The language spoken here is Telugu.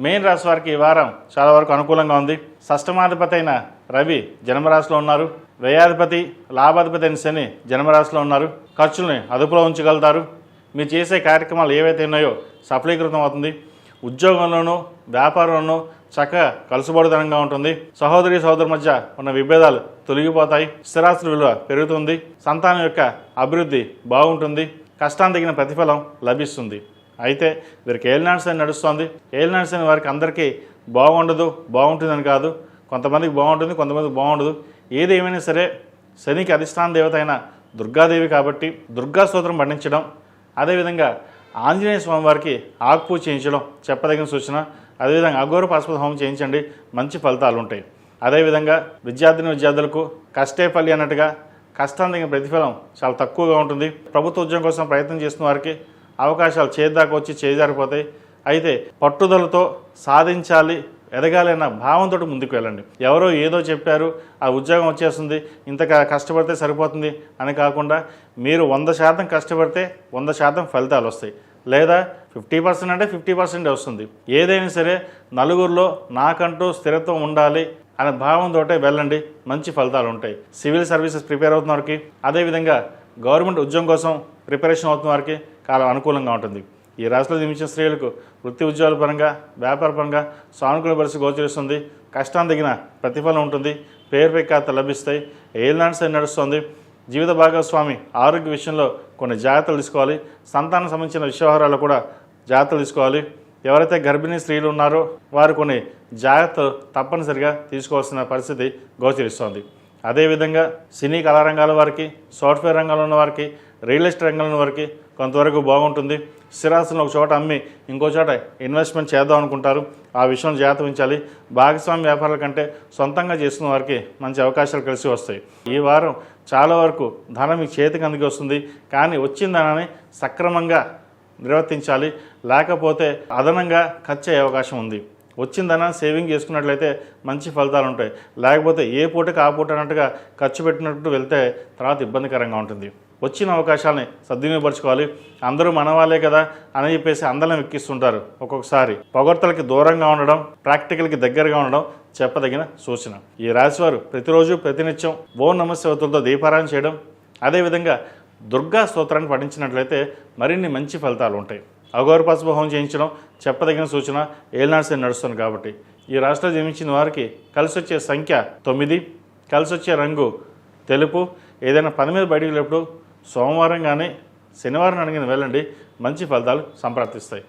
మెయిన్ రాశి వారికి ఈ వారం చాలా వరకు అనుకూలంగా ఉంది. షష్టమాధిపతి అయిన రవి జన్మరాశిలో ఉన్నారు. వ్యయాధిపతి లాభాధిపతి అయిన శని జన్మరాశిలో ఉన్నారు. ఖర్చుల్ని అదుపులో ఉంచగలుగుతారు. మీరు చేసే కార్యక్రమాలు ఏవైతే ఉన్నాయో సఫలీకృతం అవుతుంది. ఉద్యోగంలోనూ వ్యాపారంలోనూ చక్కగా కలుసుబడుదనంగా ఉంటుంది. సహోదరి సహోదరు మధ్య ఉన్న విభేదాలు తొలగిపోతాయి. స్థిరాస్తుల విలువ పెరుగుతుంది. సంతానం యొక్క అభివృద్ధి బాగుంటుంది. కష్టానికి తగిన ప్రతిఫలం లభిస్తుంది. అయితే వీరికి ఏలినాటి శని నడుస్తోంది. ఏలినాటి శని వారికి అందరికీ బాగుంటుందని కాదు. కొంతమందికి బాగుంటుంది, కొంతమందికి బాగుండదు. ఏది ఏమైనా సరే శనికి అధిష్టాన దేవత అయిన దుర్గాదేవి కాబట్టి దుర్గా స్తోత్రం పండించడం, అదేవిధంగా ఆంజనేయ స్వామి వారికి ఆకుపూజ చేయించడం చెప్పదగిన సూచన. అదేవిధంగా అఘోర పాశుపత హోమం చేయించండి, మంచి ఫలితాలు ఉంటాయి. అదేవిధంగా విద్యార్థులకు కష్టే ఫలి అన్నట్టుగా కష్టానికి తగిన ప్రతిఫలం చాలా తక్కువగా ఉంటుంది. ప్రభుత్వ ఉద్యోగం కోసం ప్రయత్నం చేస్తున్న వారికి అవకాశాలు చేద్దాకా వచ్చి చేజారిపోతాయి. అయితే పట్టుదలతో సాధించాలి, ఎదగాలి అన్న భావంతో ముందుకు వెళ్ళండి. ఎవరో ఏదో చెప్పారు, ఆ ఉద్యోగం వచ్చేస్తుంది, ఇంత కష్టపడితే సరిపోతుంది అని కాకుండా మీరు 100% కష్టపడితే 100% ఫలితాలు వస్తాయి. లేదా 50% అంటే 50% వస్తుంది. ఏదైనా సరే నలుగురిలో నాకంటూ స్థిరత్వం ఉండాలి అనే భావంతో వెళ్ళండి, మంచి ఫలితాలు ఉంటాయి. సివిల్ సర్వీసెస్ ప్రిపేర్ అవుతున్న వారికి, అదేవిధంగా గవర్నమెంట్ ఉద్యోగం కోసం ప్రిపరేషన్ అవుతున్న వారికి చాలా అనుకూలంగా ఉంటుంది. ఈ రాశిలో జన్మించిన స్త్రీలకు వృత్తి ఉద్యోగాల పరంగా, వ్యాపార పరంగా సానుకూల పరిస్థితి గోచరిస్తుంది. కష్టానికి తగిన ప్రతిఫలం ఉంటుంది. పేరు ప్రఖ్యాత లభిస్తాయి. ఏలినాటి శని నడుస్తుంది. జీవిత భాగస్వామి ఆరోగ్య విషయంలో కొన్ని జాగ్రత్తలు తీసుకోవాలి. సంతానం సంబంధించిన వ్యవహారాలు కూడా జాగ్రత్తలు తీసుకోవాలి. ఎవరైతే గర్భిణీ స్త్రీలు ఉన్నారో వారు కొన్ని జాగ్రత్తలు తప్పనిసరిగా తీసుకోవాల్సిన పరిస్థితి గోచరిస్తోంది. అదేవిధంగా సినీ కళారంగాల వారికి, సాఫ్ట్వేర్ రంగంలో ఉన్న వారికి, రియల్ ఎస్టేట్ రంగంలో ఉన్న వారికి కొంతవరకు బాగుంటుంది. స్థిరాస్తులను ఒక చోట అమ్మి ఇంకో చోట ఇన్వెస్ట్మెంట్ చేద్దాం అనుకుంటారు. ఆ విషయంలో జాగ్రత్త వహించాలి. భాగస్వామి వ్యాపారాల కంటే సొంతంగా చేస్తున్న వారికి మంచి అవకాశాలు కలిసి వస్తాయి. ఈ వారం చాలా వరకు ధనం మీ చేతికి అందుకు వస్తుంది. కానీ వచ్చిన ధనాన్ని సక్రమంగా నిర్వర్తించాలి, లేకపోతే అదనంగా ఖర్చు అయ్యే అవకాశం ఉంది. వచ్చిన ధనాన్ని సేవింగ్ చేసుకున్నట్లయితే మంచి ఫలితాలు ఉంటాయి. లేకపోతే ఏ పూటకి ఆ పూట అన్నట్టుగా ఖర్చు పెట్టినట్టు వెళ్తే తర్వాత ఇబ్బందికరంగా ఉంటుంది. వచ్చిన అవకాశాలని సద్వినియోగపరచుకోవాలి. అందరూ మనవాళ్ళే కదా అని చెప్పేసి అందరం ఎక్కిస్తుంటారు. ఒక్కొక్కసారి పొగడ్తలకి దూరంగా ఉండడం, ప్రాక్టికల్కి దగ్గరగా ఉండడం చెప్పదగిన సూచన. ఈ రాశివారు ప్రతిరోజు ప్రతినిత్యం ఓం నమః శివాయతో దీపారాయణ చేయడం, అదేవిధంగా దుర్గా స్తోత్రాన్ని పఠించినట్లయితే మరిన్ని మంచి ఫలితాలు ఉంటాయి. అఘోర పాశుపత హోమం చేయించడం చెప్పదగిన సూచన. ఏలినాటి శని నడుస్తుంది కాబట్టి ఈ రాశిలో జన్మించిన వారికి కలిసి వచ్చే సంఖ్య 9, కలిసి వచ్చే రంగు తెలుపు. ఏదైనా పని మీద బయటికి వెళ్ళినప్పుడు సోమవారం కానీ శనివారం అడిగిన వెళ్ళండి, మంచి ఫలితాలు సంప్రాప్తిస్తాయి.